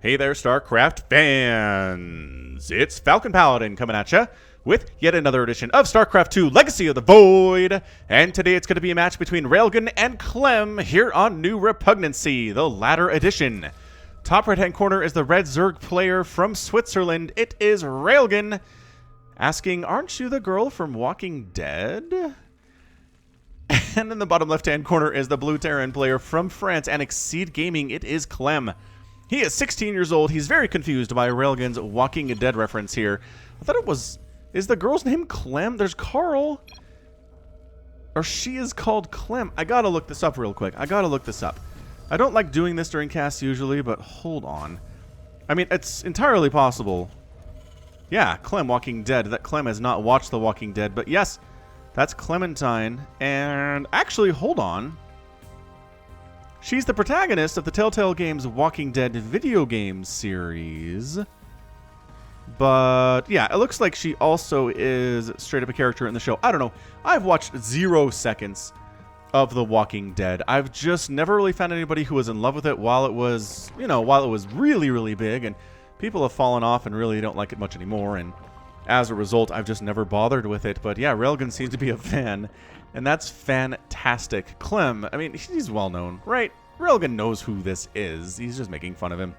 Hey there, StarCraft fans! It's Falcon Paladin coming at ya with yet another edition of StarCraft 2 Legacy of the Void. And today it's going to be a match between Railgan and Clem here on New Repugnancy, the latter edition. Top right-hand corner is the Red Zerg player from Switzerland. It is Railgan asking, "Aren't you the girl from Walking Dead?" And in the bottom left-hand corner is the Blue Terran player from France and Exceed Gaming. It is Clem. He is 16 years old. He's very confused by Railgan's Walking Dead reference here. I thought it was... Is the girl's name Clem? There's Carl. Or she is called Clem. I gotta look this up real quick. I don't like doing this during casts usually, but hold on. I mean, it's entirely possible. Yeah, Clem, Walking Dead. That Clem has not watched The Walking Dead, but yes, that's Clementine. And actually, hold on. She's the protagonist of the Telltale Games Walking Dead video game series. But yeah, it looks like she also is straight up a character in the show. I don't know. I've watched 0 seconds of The Walking Dead. I've just never really found anybody who was in love with it while it was, while it was really, really big. And people have fallen off and really don't like it much anymore. And as a result, I've just never bothered with it. But yeah, Railgan seems to be a fan. And that's fantastic. Clem, I mean, he's well known, right? Railgan knows who this is. He's just making fun of him.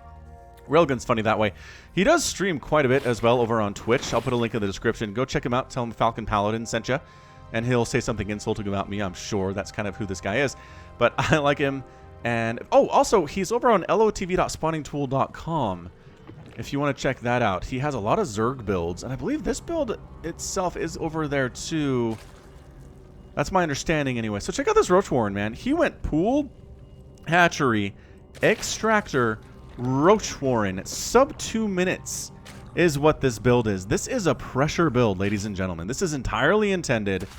Railgan's funny that way. He does stream quite a bit as well over on Twitch. I'll put a link in the description. Go check him out. Tell him Falcon Paladin sent you. And he'll say something insulting about me, I'm sure. That's kind of who this guy is. But I like him. And, oh, also, he's over on lotv.spawningtool.com. If you want to check that out. He has a lot of Zerg builds. And I believe this build itself is over there, too. That's my understanding anyway. So check out this Roach Warren, man. He went pool, hatchery, extractor, Roach Warren. Sub 2 minutes is what this build is. This is a pressure build, ladies and gentlemen. This is entirely intended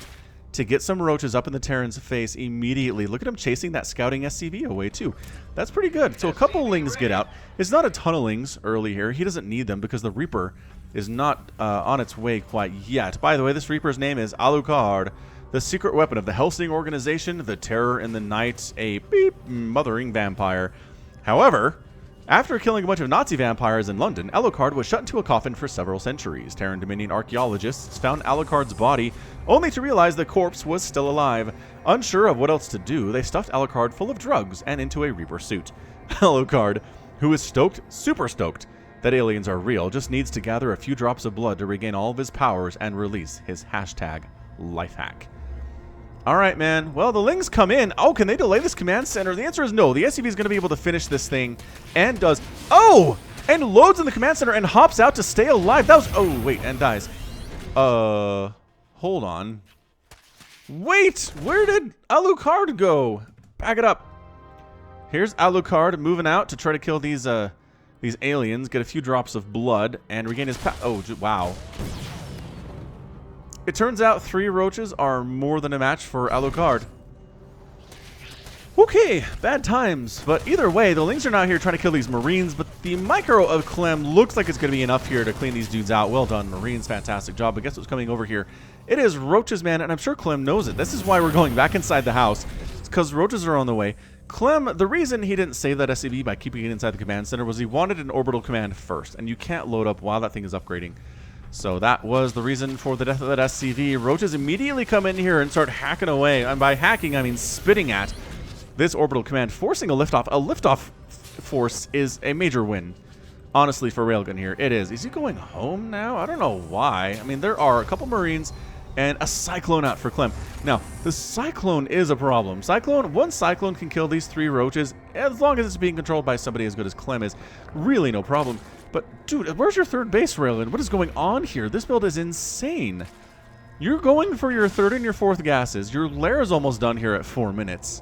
to get some roaches up in the Terran's face immediately. Look at him chasing that scouting SCV away, too. That's pretty good. So a couple Lings get out. It's not a ton of Lings early here. He doesn't need them because the Reaper is not on its way quite yet. By the way, this Reaper's name is Alucard, the secret weapon of the Helsing organization, the Terror in the Night, a beep mothering vampire. However, after killing a bunch of Nazi vampires in London, Alucard was shut into a coffin for several centuries. Terran Dominion archaeologists found Alucard's body, only to realize the corpse was still alive. Unsure of what else to do, they stuffed Alucard full of drugs and into a Reaper suit. Alucard, who is stoked, super stoked, that aliens are real, just needs to gather a few drops of blood to regain all of his powers and release his hashtag lifehack. Alright, man. Well, the Lings come in. Oh, can they delay this command center? The answer is no. The SCV is going to be able to finish this thing. And does... Oh! And loads in the command center and hops out to stay alive. That was... Oh, wait. And dies. Hold on. Wait! Where did Alucard go? Back it up. Here's Alucard moving out to try to kill these aliens. Get a few drops of blood and regain his power. Oh, wow. It turns out 3 roaches are more than a match for Alucard. Okay, bad times. But either way, the Lings are not here trying to kill these Marines, but the micro of Clem looks like it's going to be enough here to clean these dudes out. Well done, Marines. Fantastic job. But guess what's coming over here? It is roaches, man, and I'm sure Clem knows it. This is why we're going back inside the house. It's because roaches are on the way. Clem, the reason he didn't save that SCV by keeping it inside the command center was he wanted an orbital command first, and you can't load up while that thing is upgrading. So that was the reason for the death of that SCV. Roaches immediately come in here and start hacking away. And by hacking, I mean spitting at this orbital command, forcing a liftoff. A liftoff force is a major win, honestly, for Railgun here. It is. Is he going home now? I don't know why. I mean, there are a couple Marines and a Cyclone out for Clem. Now, the Cyclone is a problem. One Cyclone can kill these 3 roaches, as long as it's being controlled by somebody as good as Clem is. Really no problem. But, dude, where's your 3rd base, Railgan? What is going on here? This build is insane. You're going for your 3rd and your 4th gases. Your lair is almost done here at 4 minutes.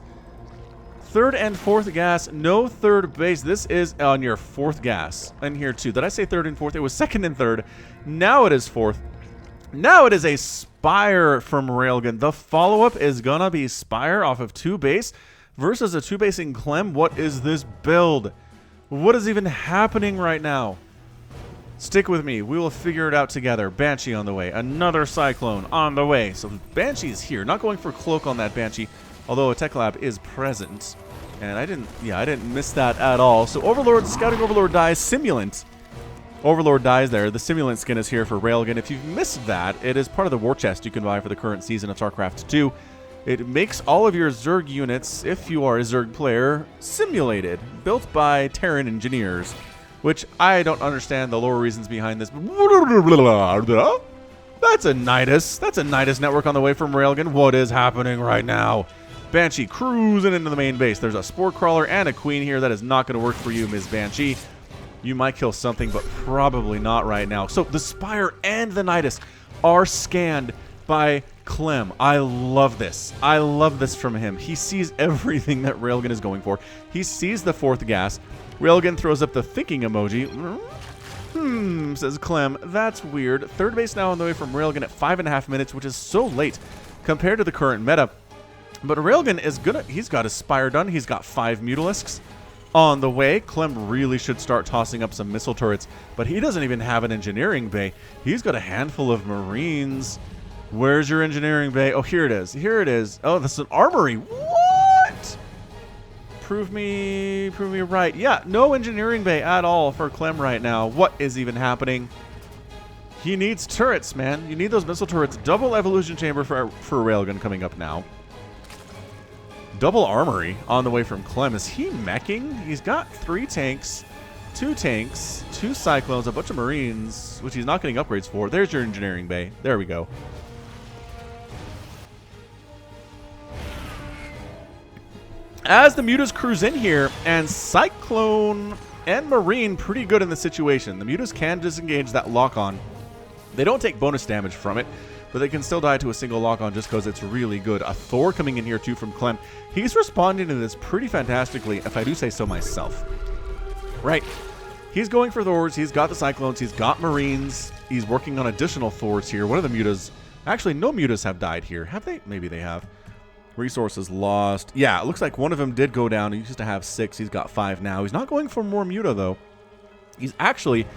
3rd and 4th gas, no 3rd base. This is on your 4th gas. And here, too. Did I say 3rd and 4th? It was 2nd and 3rd. Now it is 4th. Now it is a Spire from Railgan. The follow-up is gonna be Spire off of 2 base versus a 2 base in Clem. What is this build? What is even happening right now? Stick with me. We will figure it out together. Banshee on the way. Another Cyclone on the way. So Banshee is here. Not going for Cloak on that Banshee, although a Tech Lab is present. And I didn't miss that at all. So Overlord, Scouting Overlord dies. Simulant Overlord dies there. The Simulant skin is here for Railgan. If you've missed that, it is part of the war chest you can buy for the current season of StarCraft 2. It makes all of your Zerg units, if you are a Zerg player, simulated, built by Terran engineers, which I don't understand the lore reasons behind this. That's a Nidus. That's a Nidus network on the way from Railgan. What is happening right now? Banshee cruising into the main base. There's a Spore Crawler and a Queen here. That is not going to work for you, Ms. Banshee. You might kill something, but probably not right now. So the Spire and the Nidus are scanned by Clem. I love this. I love this from him. He sees everything that Railgan is going for. He sees the 4th gas. Railgan throws up the thinking emoji. Says Clem. That's weird. 3rd base now on the way from Railgan at 5.5 minutes, which is so late compared to the current meta. But Railgan is gonna, he's got his Spire done. He's got 5 Mutalisks on the way. Clem really should start tossing up some missile turrets, but he doesn't even have an engineering bay. He's got a handful of Marines. Where's your engineering bay? Oh, here it is. Here it is. Oh, this is an armory. What? Prove me right. Yeah, no engineering bay at all for Clem right now. What is even happening? He needs turrets, man. You need those missile turrets. Double evolution chamber for Railgun coming up now. Double armory on the way from Clem. Is he meching? He's got 3 tanks, 2 cyclones, a bunch of marines, which he's not getting upgrades for. There's your engineering bay. There we go. As the Mutas cruise in here, and Cyclone and Marine pretty good in the situation. The Mutas can disengage that lock-on. They don't take bonus damage from it, but they can still die to a single lock-on just because it's really good. A Thor coming in here too from Clem. He's responding to this pretty fantastically, if I do say so myself. Right. He's going for Thors. He's got the Cyclones. He's got Marines. He's working on additional Thors here. One of the Mutas... Actually, no Mutas have died here. Have they? Maybe they have. Resources lost. Yeah, it looks like one of them did go down. He used to have 6. He's got 5 now. He's not going for more Muta, though. He's actually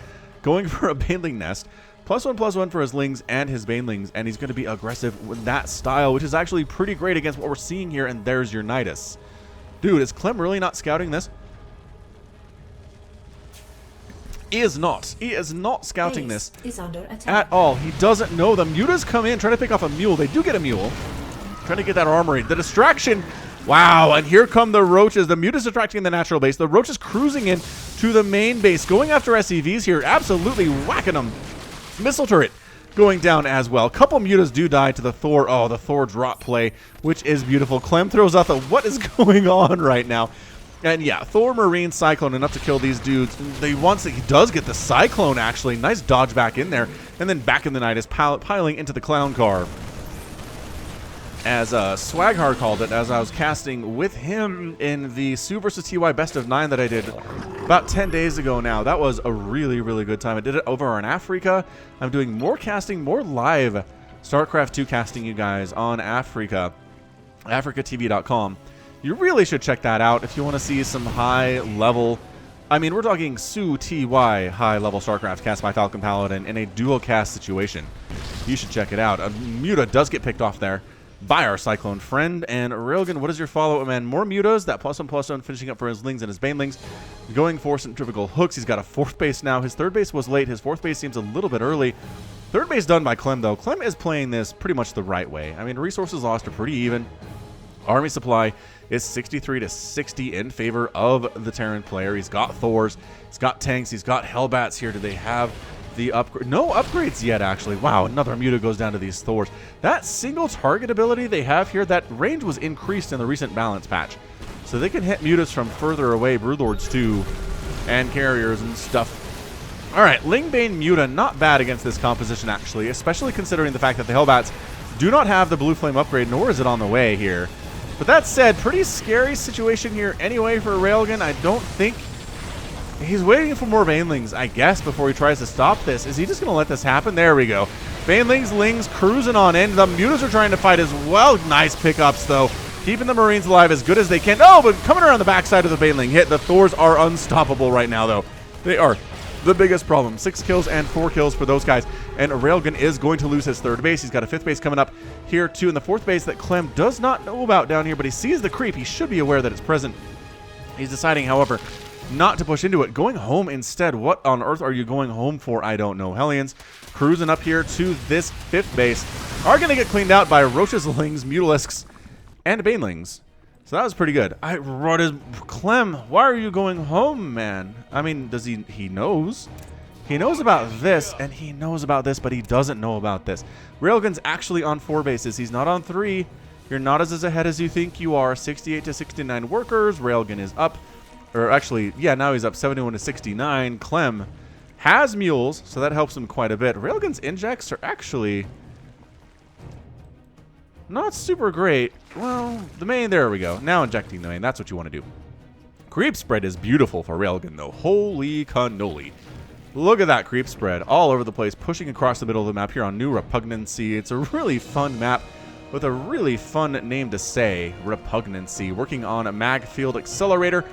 going for a Baneling Nest. +1/+1 for his Lings and his Banelings, and he's going to be aggressive with that style, which is actually pretty great against what we're seeing here, and there's your Nidus. Dude, is Clem really not scouting this? He is not. He is not scouting this at all. He doesn't know. The Mutas come in, trying to pick off a mule. They do get a mule. Trying to get that armory. The distraction. Wow, and here come the Roaches. The Mutas distracting the natural base. The Roaches cruising in to the main base. Going after SCVs here. Absolutely whacking them. Missile turret going down as well. Couple Mutas do die to the Thor. Oh, the Thor drop play, which is beautiful. Clem throws out the what is going on right now. And yeah, Thor, Marine, Cyclone, enough to kill these dudes. He does get the Cyclone, actually. Nice dodge back in there. And then back in the night is piling into the clown car. As Swaghard called it, as I was casting with him in the Sue vs. TY Best of 9 that I did about 10 days ago now. That was a really, really good time. I did it over in Africa. I'm doing more casting, more live StarCraft 2 casting, you guys, on Africa. AfricaTV.com. You really should check that out if you want to see some high-level... I mean, we're talking Sue TY high-level StarCraft cast by Falcon Paladin in a dual cast situation. You should check it out. A Muta does get picked off there by our Cyclone friend. And Railgan, what is your follow-up, man? More Mutas, that +1/+1 finishing up for his Lings and his Banelings. Going for centrifugal hooks. He's got a 4th base now. His 3rd base was late. His 4th base seems a little bit early. 3rd base done by Clem, though. Clem is playing this pretty much the right way. I mean, resources lost are pretty even. Army supply is 63 to 60 in favor of the Terran player. He's got Thors. He's got tanks. He's got Hellbats here. Do they have the upgrade? No upgrades yet, actually. Wow, another Muta goes down to these Thors. That single target ability they have here, that range was increased in the recent balance patch. So they can hit Mutas from further away, Broodlords too, and carriers and stuff. All right, Lingbane Muta, not bad against this composition, actually, especially considering the fact that the Hellbats do not have the Blue Flame upgrade, nor is it on the way here. But that said, pretty scary situation here anyway for Railgan. I don't think... He's waiting for more Banelings, I guess, before he tries to stop this. Is he just going to let this happen? There we go. Banelings, Lings cruising on in. The Mutas are trying to fight as well. Nice pickups, though. Keeping the Marines alive as good as they can. Oh, but coming around the backside of the Baneling hit. The Thors are unstoppable right now, though. They are the biggest problem. 6 kills and 4 kills for those guys. And Railgan is going to lose his 3rd base. He's got a 5th base coming up here, too. And the 4th base that Clem does not know about down here, but he sees the creep. He should be aware that it's present. He's deciding, however, not to push into it. Going home instead. What on earth are you going home for? I don't know. Hellions cruising up here to this 5th base are going to get cleaned out by Roaches, Lings, Mutalisks, and Banelings. So that was pretty good. Clem, why are you going home, man? I mean, does he knows? He knows about this, and he knows about this, but he doesn't know about this. Railgun's actually on 4 bases. He's not on 3. You're not as ahead as you think you are. 68 to 69 workers. Railgun is up. Or actually, yeah, now he's up 71 to 69. Clem has mules, so that helps him quite a bit. Railgun's injects are actually not super great. Well, the main, there we go. Now injecting the main, that's what you want to do. Creep spread is beautiful for Railgun, though. Holy cannoli. Look at that creep spread all over the place, pushing across the middle of the map here on New Repugnancy. It's a really fun map with a really fun name to say, Repugnancy. Working on a mag field accelerator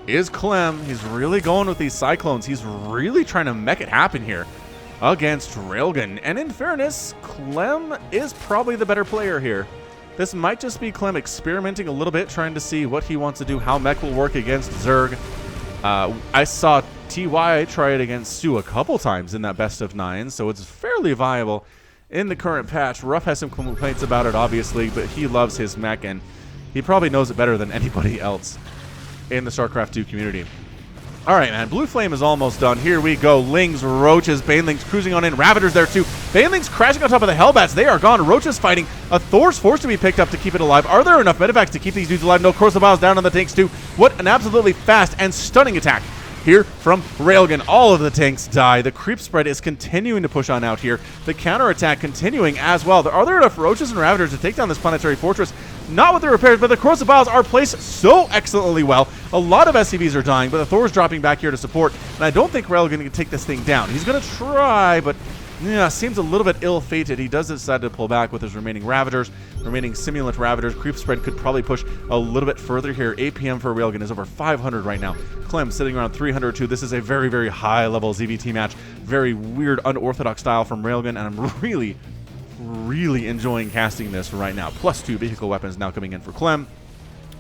is Clem. He's really going with these cyclones. He's really trying to make it happen here against Railgun. And in fairness, Clem is probably the better player here. This might just be Clem experimenting a little bit, trying to see what he wants to do, how mech will work against Zerg. I saw TY try it against Stu a couple times in that best of 9, so it's fairly viable in the current patch. Ruff has some complaints about it, obviously, but he loves his mech, and he probably knows it better than anybody else in the StarCraft 2 community. All right, man. Blue Flame is almost done. Here we go. Lings, Roaches, Banelings cruising on in. Ravagers there, too. Banelings crashing on top of the Hellbats. They are gone. Roaches fighting. A Thor's forced to be picked up to keep it alive. Are there enough medevacs to keep these dudes alive? No, Corsobal's down on the tanks, too. What an absolutely fast and stunning attack here from Railgun. All of the tanks die. The creep spread is continuing to push on out here. The counterattack continuing as well. Are there enough Roaches and Ravagers to take down this planetary fortress? Not with the repairs, but the Corrosive Vials are placed so excellently well. A lot of SCVs are dying, but the Thor's dropping back here to support, and I don't think Railgun can take this thing down. He's going to try, but yeah, seems a little bit ill-fated. He does decide to pull back with his remaining Ravagers, remaining Simulant Ravagers. Creep spread could probably push a little bit further here. APM for Railgun is over 500 right now. Clem sitting around 302. This is a very, very high-level ZVT match. Very weird, unorthodox style from Railgun, and I'm really enjoying casting this right now. +2 vehicle weapons now coming in for Clem.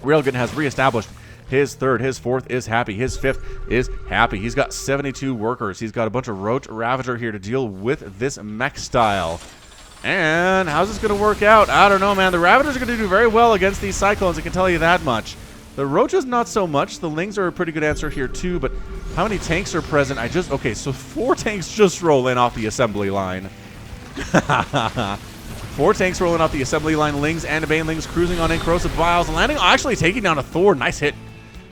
Railgun has reestablished his 3rd, his 4th is happy, his 5th is happy. He's got 72 workers. He's got a bunch of Roach Ravager here to deal with this mech style. And how's this going to work out? I don't know, man. The Ravagers are going to do very well against these Cyclones, I can tell you that much. The Roaches, not so much. The Lings are a pretty good answer here, too, but how many tanks are present? Okay, so 4 tanks just roll in off the assembly line. 4 tanks rolling off the assembly line. Lings and Banelings cruising on in. Corrosive Vials landing, actually taking down a Thor. Nice hit.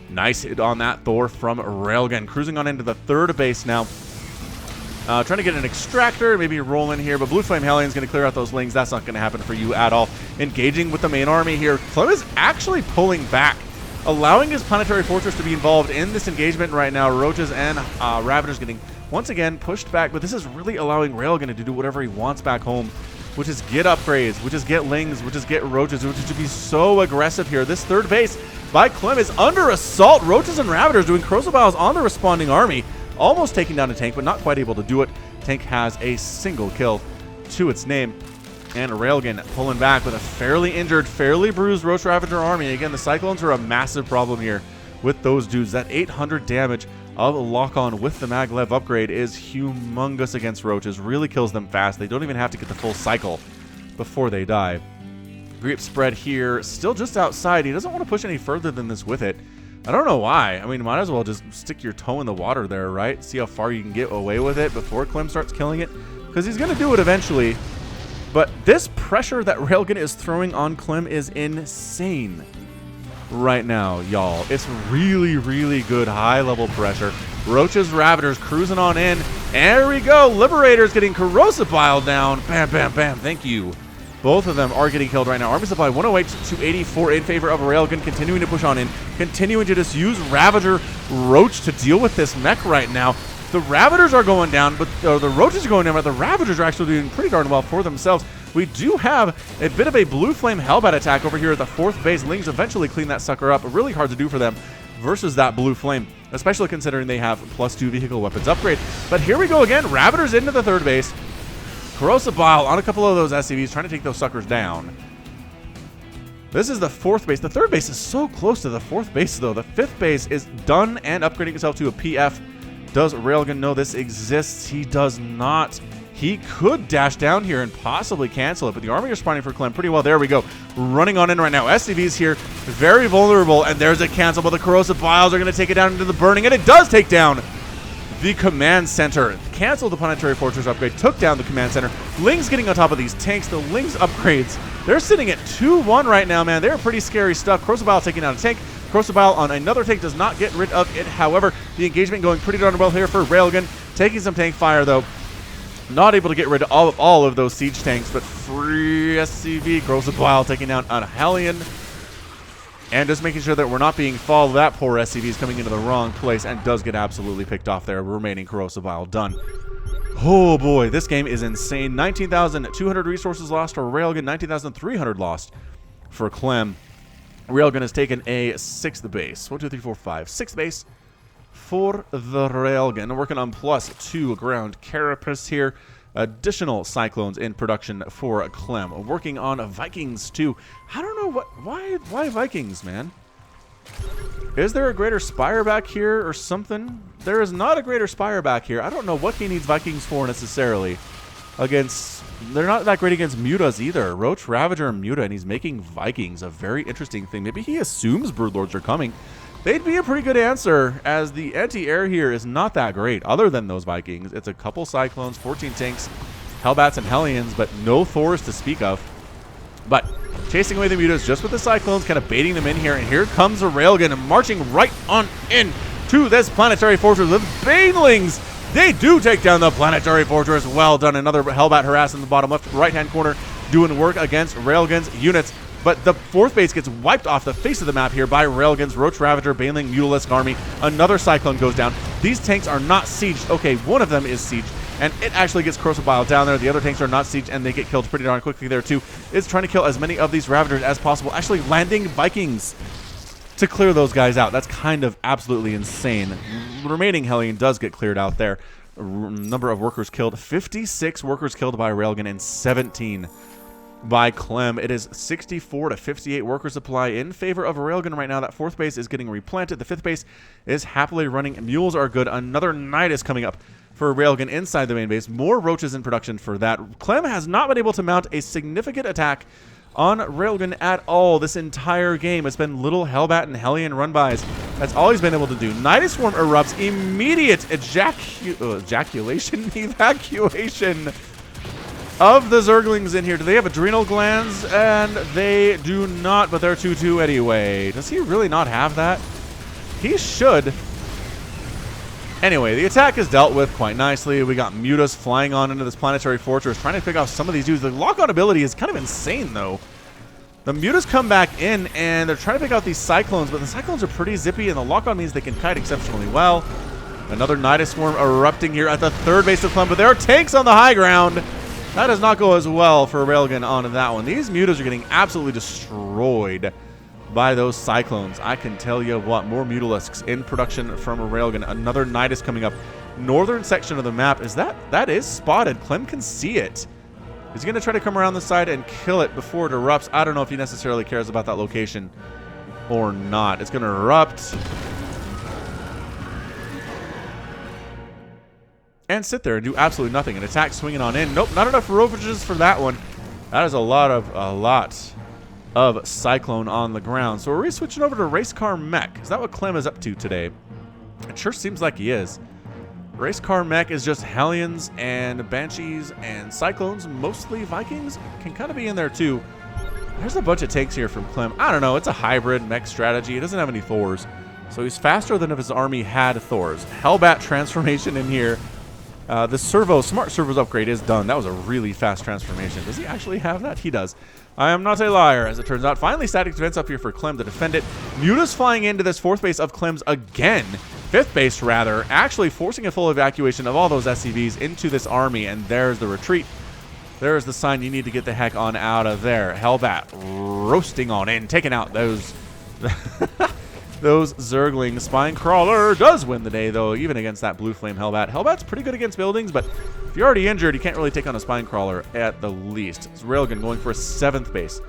Nice hit on that Thor from Railgun. Cruising on into the 3rd base now. Trying to get an extractor, maybe roll in here, but Blue Flame Hellion's going to clear out those Lings. That's not going to happen for you at all. Engaging with the main army here. Clem is actually pulling back, allowing his planetary fortress to be involved in this engagement right now. Roaches and Ravagers getting once again pushed back, but this is really allowing Railgun to do whatever he wants back home, which is get upgrades, which is get Lings, which is get Roaches, which is to be so aggressive here. This 3rd base by Clem is under assault. Roaches and Ravagers doing Corrosive Vials on the responding army, almost taking down a tank, but not quite able to do it. Tank has a single kill to its name. And Railgun pulling back with a fairly injured, fairly bruised Roach Ravager army. Again, the Cyclones are a massive problem here with those dudes. That 800 damage of lock-on with the maglev upgrade is humongous against Roaches. Really kills them fast. They don't even have to get the full cycle before they die. Creep spread here, still just outside. He doesn't want to push any further than this with it. I don't know why. I mean, might as well just stick your toe in the water there, right? See how far you can get away with it before Clem starts killing it, because he's going to do it eventually. But this pressure that Railgun is throwing on Clem is insane right now, y'all. It's really good high-level pressure. Roaches, Ravagers cruising on in. There we go. Liberators getting Corrosive Vial down. Bam, bam, bam. Thank you. Both of them are getting killed right now. Army supply 108 to 84 in favor of Railgun, continuing to push on in, continuing to just use Ravager Roach to deal with this mech right now. The Ravagers are going down, but the Roaches are going down, but the Ravagers are actually doing pretty darn well for themselves. We do have a bit of a Blue Flame Hellbat attack over here at the 4th base. Lings eventually clean that sucker up. Really hard to do for them versus that Blue Flame, especially considering they have +2 vehicle weapons upgrade. But here we go again. Ravagers into the 3rd base. Corrosive Vial on a couple of those SCVs, trying to take those suckers down. This is the 4th base. The 3rd base is so close to the 4th base, though. The 5th base is done and upgrading itself to a PF. Does Railgan know this exists? He does not. He could dash down here and possibly cancel it, but the army is responding for Clem pretty well. There we go. Running on in right now. SCV's here. Very vulnerable, and there's a cancel, but the corrosive biles are going to take it down into the burning, and it does take down the command center. Canceled the planetary fortress upgrade, took down the command center. Ling's getting on top of these tanks. The Ling's upgrades, they're sitting at 2-1 right now, man. They're pretty scary stuff. Corrosive bile taking out a tank. Corrosive bile on another tank does not get rid of it. However, the engagement going pretty darn well here for Railgan. Taking some tank fire, though. Not able to get rid of all of those siege tanks, but free SCV. Corrosive bile taking down a Hellion. And just making sure that we're not being followed. That poor SCV is coming into the wrong place and does get absolutely picked off there. Remaining corrosive bile done. Oh boy, this game is insane. 19,200 resources lost for Railgan, 19,300 lost for Clem. Railgan has taken a 6th base. 1, 2, 3, 4, 5. 6th base for the Railgun. Working on +2 ground carapace here. Additional cyclones in production for Clem. Working on Vikings too. I don't know why Vikings, man? Is there a greater spire back here or something? There is not a greater spire back here. I don't know what he needs Vikings for necessarily. They're not that great against mutas either. Roach, Ravager, and Muta, and he's making Vikings a very interesting thing. Maybe he assumes Broodlords are coming. They'd be a pretty good answer, as the anti-air here is not that great, other than those Vikings. It's a couple Cyclones, 14 tanks, Hellbats, and Hellions, but no Thors to speak of. But chasing away the mutas just with the Cyclones, kind of baiting them in here, and here comes a Railgun marching right on in to this planetary fortress with Banelings. They do take down the planetary fortress. Well done. Another Hellbat harass in the bottom left, right-hand corner, doing work against Railgun's units. But the 4th base gets wiped off the face of the map here by Railgun's Roach Ravager, Baneling, Mutalisk army. Another Cyclone goes down. These tanks are not sieged. Okay, one of them is sieged, and it actually gets Corrosive Bile down there. The other tanks are not sieged, and they get killed pretty darn quickly there too. It's trying to kill as many of these Ravagers as possible, actually landing Vikings to clear those guys out. That's kind of absolutely insane. Remaining Hellion does get cleared out there. Number of workers killed, 56 workers killed by Railgun and 17 by Clem. It is 64 to 58 worker supply in favor of Railgun right now. That 4th base is getting replanted. The 5th base is happily running. Mules are good. Another Knight is coming up for Railgun inside the main base. More Roaches in production for that. Clem has not been able to mount a significant attack on Railgun at all this entire game. It's been little Hellbat and Hellion run-bys. That's all he's been able to do. Nidus Swarm erupts. Immediate evacuation of the Zerglings in here. Do they have adrenal glands? And they do not, but they're 2-2 anyway. Does he really not have that? He should. Anyway, the attack is dealt with quite nicely. We got Mutas flying on into this planetary fortress, trying to pick off some of these dudes. The lock-on ability is kind of insane, though. The Mutas come back in, and they're trying to pick out these Cyclones, but the Cyclones are pretty zippy, and the lock-on means they can kite exceptionally well. Another Nidus Swarm erupting here at the 3rd base of Clem, but there are tanks on the high ground. That does not go as well for Railgun on that one. These Mutas are getting absolutely destroyed by those Cyclones. I can tell you what, more Mutalisks in production from a Railgun. Another Nidus coming up. Northern section of the map, that is spotted. Clem can see it. He's going to try to come around the side and kill it before it erupts. I don't know if he necessarily cares about that location or not. It's going to erupt and sit there and do absolutely nothing. An attack swinging on in. Nope, not enough Ravages for that one. That is a lot of Cyclone on the ground. So are we switching over to Race Car Mech? Is that what Clem is up to today? It sure seems like he is. Race Car Mech is just Hellions and Banshees and Cyclones. Mostly Vikings can kind of be in there too. There's a bunch of tanks here from Clem. I don't know. It's a hybrid mech strategy. He doesn't have any Thors. So he's faster than if his army had Thors. Hellbat transformation in here. The Smart Servos upgrade is done. That was a really fast transformation. Does he actually have that? He does. I am not a liar, as it turns out. Finally, static defense up here for Clem to defend it. Mutas flying into this 4th base of Clem's again. 5th base, rather. Actually forcing a full evacuation of all those SCVs into this army. And there's the retreat. There's the sign you need to get the heck on out of there. Hellbat roasting on in. Taking out those... those Zerglings. Spine Crawler does win the day, though, even against that Blue Flame Hellbat. Hellbat's pretty good against buildings, but if you're already injured, you can't really take on a Spine Crawler at the least. It's Railgun going for a 7th base.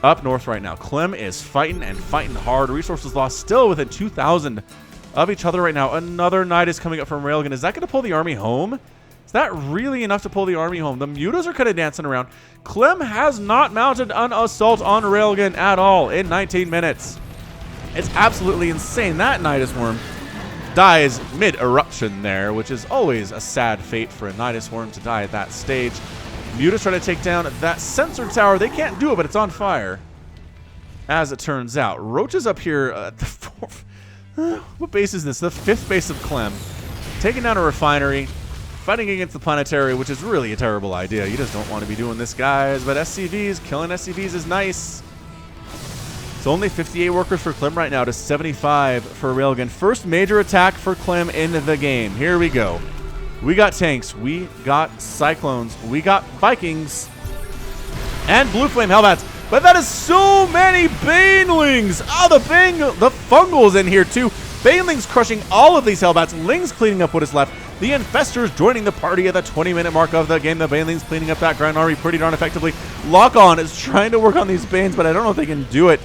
up north right now. Clem is fighting and fighting hard. Resources lost still within 2,000 of each other right now. Another knight is coming up from Railgan. Is that going to pull the army home? Is that really enough to pull the army home? The mutas are kind of dancing around. Clem has not mounted an assault on Railgan at all in 19 minutes. It's absolutely insane. That Nidus Worm dies mid-eruption there, which is always a sad fate for a Nidus Worm to die at that stage. Mutas try to take down that sensor tower. They can't do it, but it's on fire, as it turns out. Roach is up here at the fourth. What base is this? The 5th base of Clem. Taking down a refinery, fighting against the planetary, which is really a terrible idea. You just don't want to be doing this, guys. But SCVs, killing SCVs is nice. It's only 58 workers for Clem right now to 75 for Railgan. First major attack for Clem in the game. Here we go. We got tanks. We got cyclones. We got Vikings. And Blue Flame Hellbats. But that is so many Banelings. Oh, the Fungals in here too. Banelings crushing all of these Hellbats. Lings cleaning up what is left. The Infestors joining the party at the 20-minute mark of the game. The Banelings cleaning up that ground army pretty darn effectively. Lock-On is trying to work on these Banes, but I don't know if they can do it.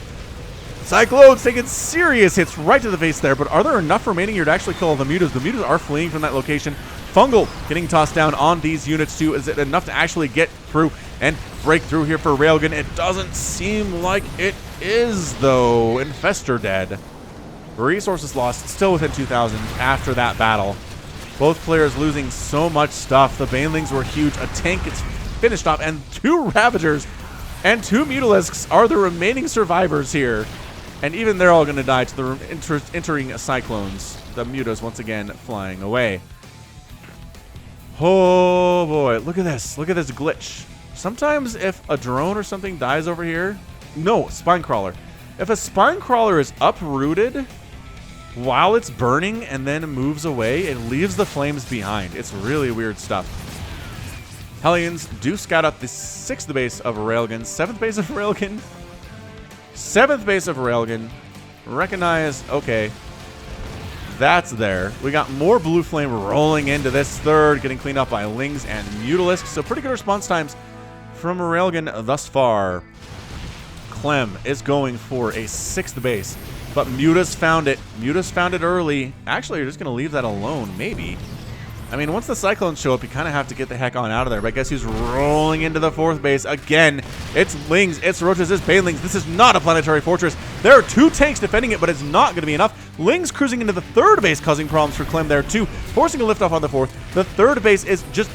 Cyclones taking serious hits right to the face there, but are there enough remaining here to actually kill the mutas? The mutas are fleeing from that location. Fungal getting tossed down on these units too. Is it enough to actually get through and break through here for Railgan? It doesn't seem like it is, though. Infestor dead. Resources lost, still within 2,000 after that battle. Both players losing so much stuff. The Banelings were huge. A tank gets finished off, and 2 Ravagers and 2 Mutalisks are the remaining survivors here. And even they're all going to die to the entering Cyclones. The Mutas once again flying away. Oh boy, look at this. Look at this glitch. Sometimes if a drone or something dies over here... No, Spinecrawler. If a Spinecrawler is uprooted while it's burning and then moves away, it leaves the flames behind. It's really weird stuff. Hellions do scout up the 6th base of Railgan. 7th base of Railgan. 7th base of Railgan. Recognize, okay. That's there. We got more Blue Flame rolling into this 3rd, getting cleaned up by Lings and Mutalisks. So pretty good response times from Railgan thus far. Clem is going for a 6th base, but Mutas found it. Mutas found it early. Actually, you're just going to leave that alone, maybe. I mean, once the Cyclones show up, you kind of have to get the heck on out of there. But I guess he's rolling into the 4th base. Again, it's Lings, it's Roaches, it's Banelings. This is not a planetary fortress. There are 2 tanks defending it, but it's not going to be enough. Lings cruising into the 3rd base, causing problems for Clem there, too. Forcing a liftoff on the 4th. The 3rd base is just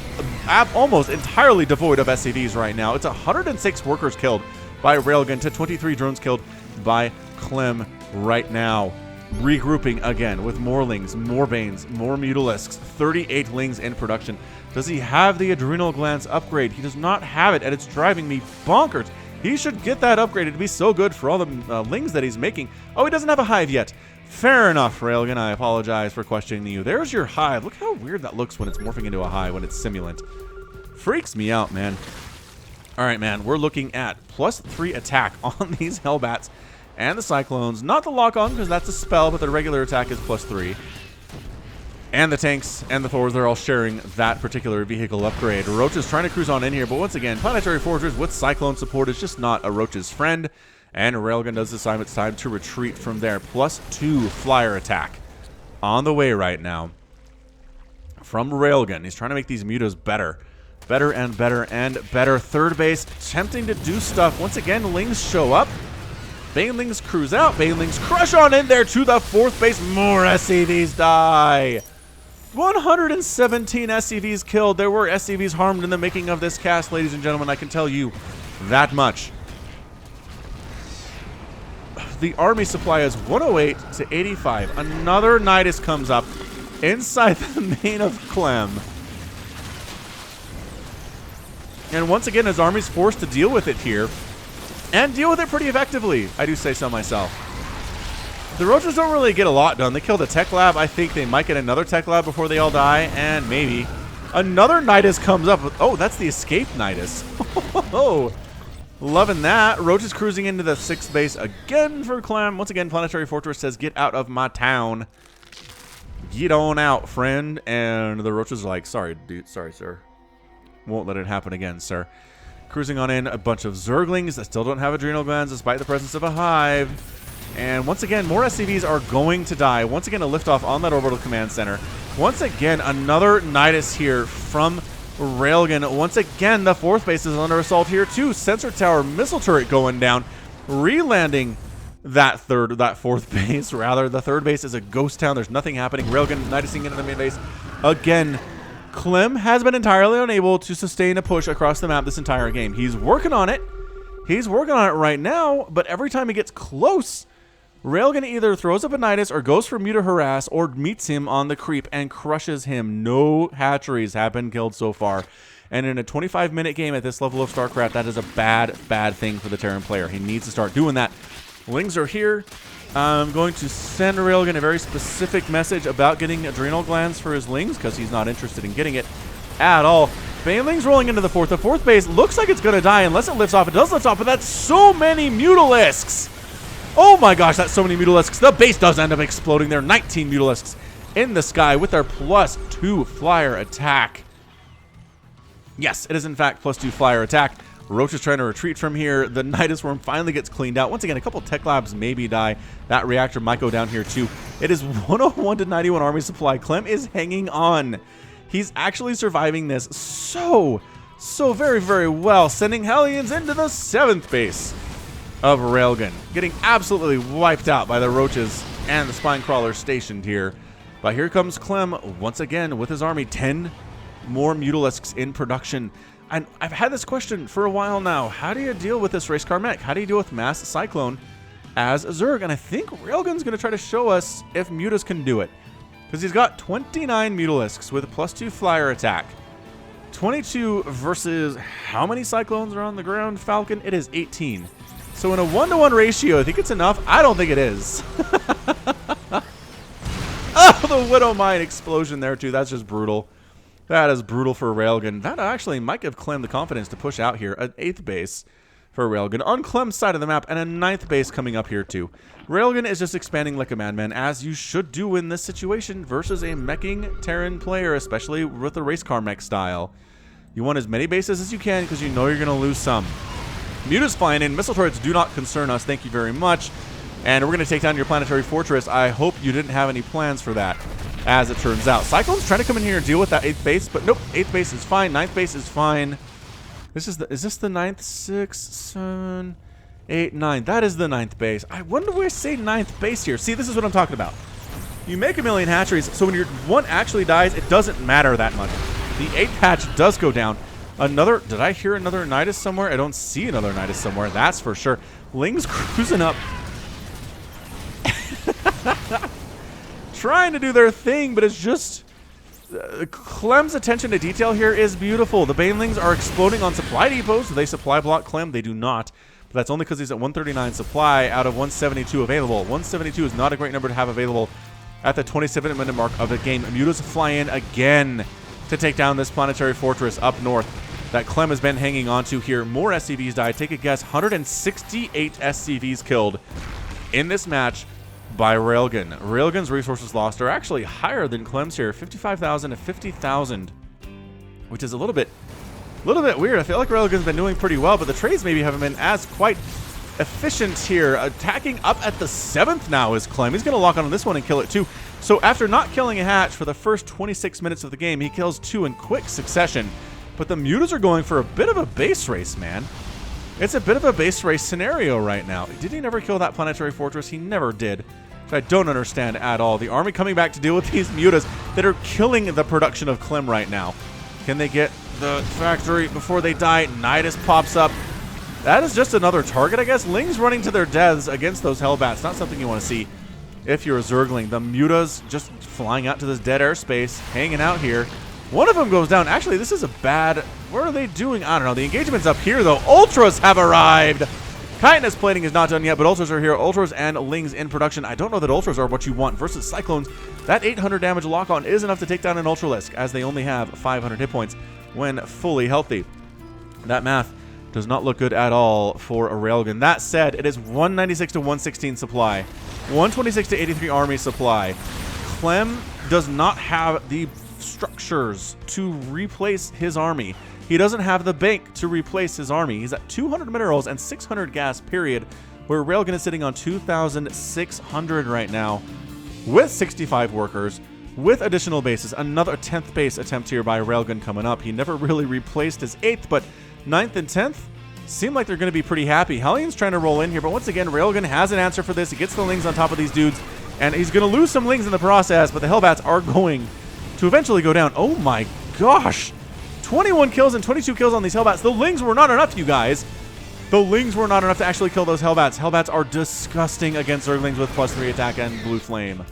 almost entirely devoid of SCVs right now. It's 106 workers killed by Railgun to 23 drones killed by Clem right now. Regrouping again with more Lings, more Banes, more Mutalisks, 38 Lings in production. Does he have the Adrenal Glands upgrade? He does not have it, and it's driving me bonkers. He should get that upgrade. It'd be so good for all the Lings that he's making. Oh, he doesn't have a hive yet. Fair enough, Railgun. I apologize for questioning you. There's your hive. Look how weird that looks when it's morphing into a hive, when it's simulant. Freaks me out, man. All right, man. We're looking at +3 attack on these Hellbats and the Cyclones. Not the lock-on, because that's a spell, but the regular attack is +3. And the tanks and the Thors, they're all sharing that particular vehicle upgrade. Roach is trying to cruise on in here, but once again, Planetary Fortress with Cyclone support is just not a Roach's friend. And Railgun does decide it's time to retreat from there. +2 flyer attack on the way right now from Railgun. He's trying to make these mutas better. Better and better and better. 3rd base, attempting to do stuff. Once again, Lings show up. Banelings cruise out. Banelings crush on in there to the 4th base. More SCVs die. 117 SCVs killed. There were SCVs harmed in the making of this cast, ladies and gentlemen. I can tell you that much. The army supply is 108 to 85. Another Nidus comes up inside the main of Clem. And once again, his army's forced to deal with it here. And deal with it pretty effectively, I do say so myself. The Roaches don't really get a lot done. They killed a tech lab. I think they might get another tech lab before they all die. And maybe another Nidus comes up. Oh, that's the escape Nidus. Oh, loving that. Roaches cruising into the 6th base again for Clem. Once again, Planetary Fortress says, get out of my town. Get on out, friend. And the Roaches are like, sorry, dude. Sorry, sir. Won't let it happen again, sir. Cruising on in, a bunch of Zerglings that still don't have adrenal glands despite the presence of a hive. And once again, more SCVs are going to die. Once again, a liftoff on that orbital command center. Once again, another Nidus here from Railgan. Once again, the 4th base is under assault here too. Sensor tower, missile turret going down. Re-landing that 4th base, rather. The 3rd base is a ghost town. There's nothing happening. Railgan Nidusing into the main base. Again, Clem has been entirely unable to sustain a push across the map this entire game. He's working on it. He's working on it right now, but every time he gets close, Railgan either throws up a Nidus or goes for Muta Harass or meets him on the creep and crushes him. No hatcheries have been killed so far. And in a 25-minute game at this level of StarCraft, that is a bad, bad thing for the Terran player. He needs to start doing that. Lings are here. I'm going to send Railgan a very specific message about getting adrenal glands for his Lings because he's not interested in getting it at all. Banelings rolling into the 4th. The 4th base looks like it's going to die unless it lifts off. It does lift off, but that's so many Mutalisks. Oh my gosh, that's so many Mutalisks. The base does end up exploding there. 19 Mutalisks in the sky with their +2 flyer attack. Yes, it is in fact +2 flyer attack. Roach is trying to retreat from here. The Nidus Worm finally gets cleaned out. Once again, a couple Tech Labs maybe die. That reactor might go down here too. It is 101 to 91 army supply. Clem is hanging on. He's actually surviving this so very, very well. Sending Hellions into the 7th base of Railgan. Getting absolutely wiped out by the Roaches and the Spine Crawlers stationed here. But here comes Clem once again with his army. 10 more Mutalisks in production. And I've had this question for a while now. How do you deal with this race car mech? How do you deal with Mass Cyclone as a Zerg? And I think Railgun's going to try to show us if Mutas can do it. Because he's got 29 Mutalisks with a +2 flyer attack. 22 versus how many Cyclones are on the ground, Falcon? It is 18. So in a 1-to-1 ratio, I think it's enough. I don't think it is. Oh, the Widow Mine explosion there too. That's just brutal. That is brutal for Railgun. That actually might give Clem the confidence to push out here. An 8th base for Railgun on Clem's side of the map, and a 9th base coming up here too. Railgun is just expanding like a madman, as you should do in this situation versus a meching Terran player, especially with the race car mech style. You want as many bases as you can because you know you're going to lose some. Muta's flying in. Missile turrets do not concern us. Thank you very much. And we're going to take down your planetary fortress. I hope you didn't have any plans for that, as it turns out. Cyclone's trying to come in here and deal with that 8th base, but nope. 8th base is fine. 9th base is fine. Is this the 9th? 6, 7, 8, 9. That is the 9th base. I wonder why I say 9th base here. See, this is what I'm talking about. You make a million hatcheries, so when your one actually dies, it doesn't matter that much. The 8th hatch does go down. Another, did I hear another Nidus somewhere? I don't see another Nidus somewhere, that's for sure. Ling's cruising up. Trying to do their thing, but it's just... Clem's attention to detail here is beautiful. The Banelings are exploding on supply depots. They supply block Clem. They do not. But that's only because he's at 139 supply out of 172 available. 172 is not a great number to have available at the 27-minute mark of the game. Mutas fly in again to take down this planetary fortress up north that Clem has been hanging on to here. More SCVs died. Take a guess. 168 SCVs killed in this match by Railgan. Railgan's resources lost are actually higher than Clem's here. 55,000 to 50,000, which is a little bit weird. I feel like Railgan's been doing pretty well, but the trades maybe haven't been as quite efficient here. Attacking up at the 7th now is Clem. He's going to lock on this one and kill it too. So after not killing a hatch for the first 26 minutes of the game, he kills 2 in quick succession. But the Mutas are going for a bit of a base race, man. It's a bit of a base race scenario right now. Did he never kill that planetary fortress? He never did. Which I don't understand at all. The army coming back to deal with these Mutas that are killing the production of Clem right now. Can they get the factory before they die? Nidus pops up. That is just another target, I guess. Lings running to their deaths against those Hellbats. Not something you want to see if you're a Zergling. The Mutas just flying out to this dead airspace, hanging out here. One of them goes down. Actually, this is a bad... What are they doing? I don't know. The engagement's up here, though. Ultras have arrived. Kindness plating is not done yet, but Ultras are here. Ultras and Lings in production. I don't know that Ultras are what you want versus Cyclones. That 800 damage lock-on is enough to take down an Ultralisk, as they only have 500 hit points when fully healthy. That math does not look good at all for a Railgun. That said, it is 196 to 116 supply. 126 to 83 army supply. Clem does not have the structures to replace his army. he doesn't have the bank to replace his army. He's at 200 minerals and 600 gas, period, where Railgan is sitting on 2,600 right now with 65 workers, with additional bases. Another 10th base attempt here by Railgan coming up. He never really replaced his 8th, but 9th and 10th seem like they're going to be pretty happy. Hellions trying to roll in here, but once again, Railgan has an answer for this. He gets the Lings on top of these dudes, and he's going to lose some Lings in the process, but the Hellbats are going to eventually go down. Oh my gosh! 21 kills and 22 kills on these Hellbats. The Lings were not enough, you guys. The Lings were not enough to actually kill those Hellbats. Hellbats are disgusting against Zerglings with +3 attack and Blue Flame.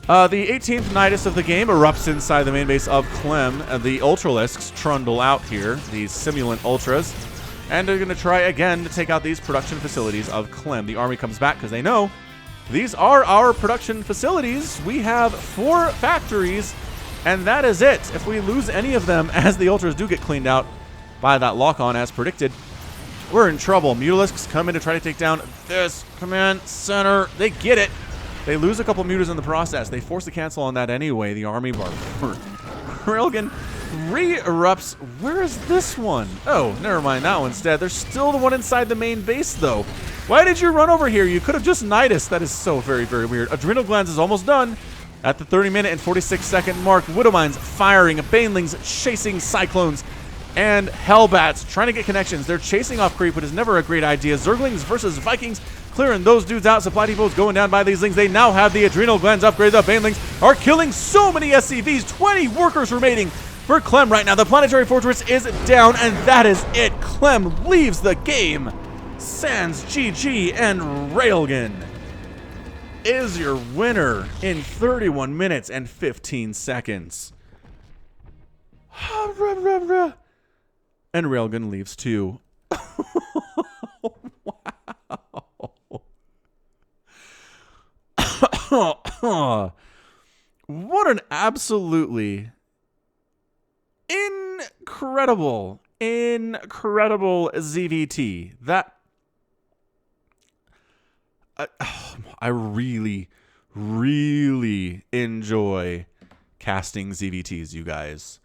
The 18th Nidus of the game erupts inside the main base of Clem. The Ultralisks trundle out here, these Simulant Ultras, and they're going to try again to take out these production facilities of Clem. The army comes back because they know these are our production facilities. We have 4 factories, and that is it. If we lose any of them as the Ultras do get cleaned out by that lock-on as predicted, we're in trouble. Mutalisks come in to try to take down this command center. They get it. They lose a couple mutas in the process. They force the cancel on that anyway. The army bar. Railgan re-erupts. Where is this one? Oh, never mind that one instead. There's still the one inside the main base, though. Why did you run over here? You could have just Nidus. That is so very, very weird. Adrenal Glands is almost done. At the 30-minute and 46-second mark, Widowmines firing, Banelings chasing Cyclones, and Hellbats trying to get connections. They're chasing off creep, but is never a great idea. Zerglings versus Vikings, clearing those dudes out. Supply depots going down by these Lings. They now have the Adrenal Glands upgraded. The Banelings are killing so many SCVs. 20 workers remaining for Clem right now. The Planetary Fortress is down, and that is it. Clem leaves the game. Sans GG, and Railgan is your winner in 31 minutes and 15 seconds. And Railgan leaves too. Wow. What an absolutely incredible ZVT. That I really enjoy casting ZVTs, you guys.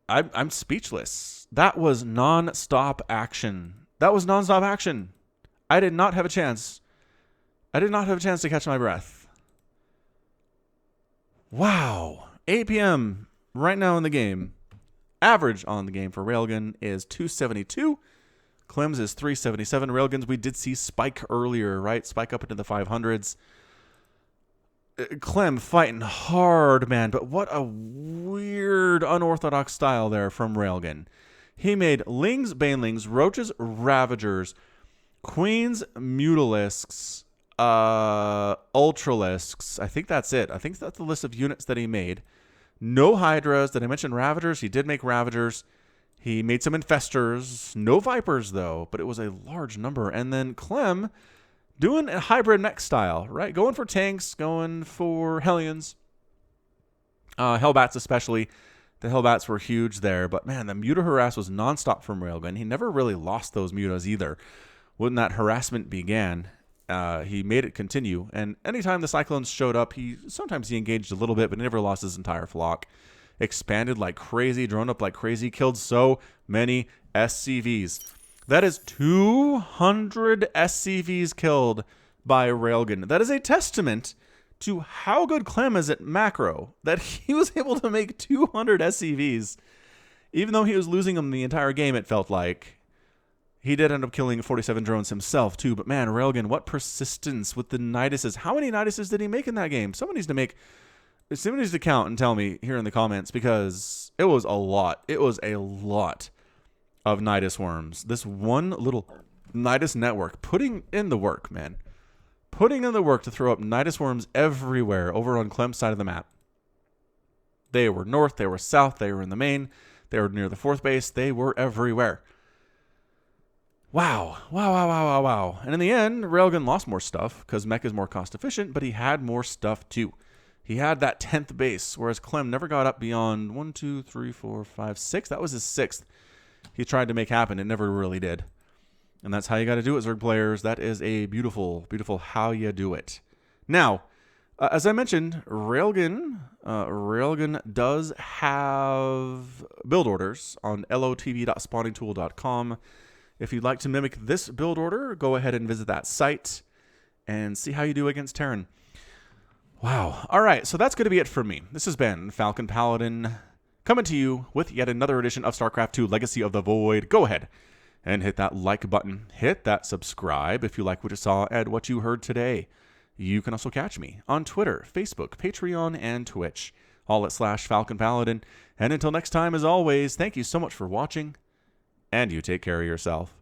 I'm speechless. That was non-stop action. I did not have a chance. To catch my breath. Wow. 8 p.m. right now in the game. Average on the game for Railgan is 272. Clem's is 377. Railgan's, we did see spike earlier, right? Spike up into the 500s. Clem fighting hard, man, but what a weird, unorthodox style there from Railgan. He made Lings, Banelings, Roaches, Ravagers, Queens, Mutalisks, Ultralisks. I think that's it. I think that's the list of units that he made. No Hydras. Did I mention Ravagers? He did make Ravagers. He made some Infestors. No Vipers, though, but it was a large number. And then Clem doing a hybrid mech style, right? Going for tanks, going for Hellions. Hellbats especially. The Hellbats were huge there. But, man, the Muta harass was nonstop from Railgun. He never really lost those Mutas either. When that harassment began, he made it continue. And anytime the Cyclones showed up, sometimes he engaged a little bit, but he never lost his entire flock. Expanded like crazy, droned up like crazy, killed so many SCVs. That is 200 SCVs killed by Railgan. That is a testament to how good Clem is at macro, that he was able to make 200 SCVs. Even though he was losing them the entire game, it felt like. He did end up killing 47 drones himself, too. But, man, Railgan, what persistence with the Niduses. How many Niduses did he make in that game? Someone needs to count and tell me here in the comments, because it was a lot. It was a lot of Nidus worms. This one little Nidus network putting in the work, man. Putting in the work to throw up Nidus worms everywhere over on Clem's side of the map. They were north, they were south, they were in the main, they were near the 4th base, they were everywhere. Wow. And in the end, Railgan lost more stuff because mech is more cost efficient, but he had more stuff too. He had that 10th base, whereas Clem never got up beyond 1, 2, 3, 4, 5, 6. That was his 6th. He tried to make happen. It never really did. And that's how you got to do it, Zerg players. That is a beautiful, beautiful how you do it. Now, As I mentioned, Railgan does have build orders on lotv.spawningtool.com. If you'd like to mimic this build order, go ahead and visit that site and see how you do against Terran. Wow. All right, so that's going to be it for me. This has been Falcon Paladin coming to you with yet another edition of StarCraft 2 Legacy of the Void. Go ahead and hit that like button. Hit that subscribe if you like what you saw and what you heard today. You can also catch me on Twitter, Facebook, Patreon, and Twitch, all at /Falcon Paladin. And until next time, as always, thank you so much for watching, and you take care of yourself.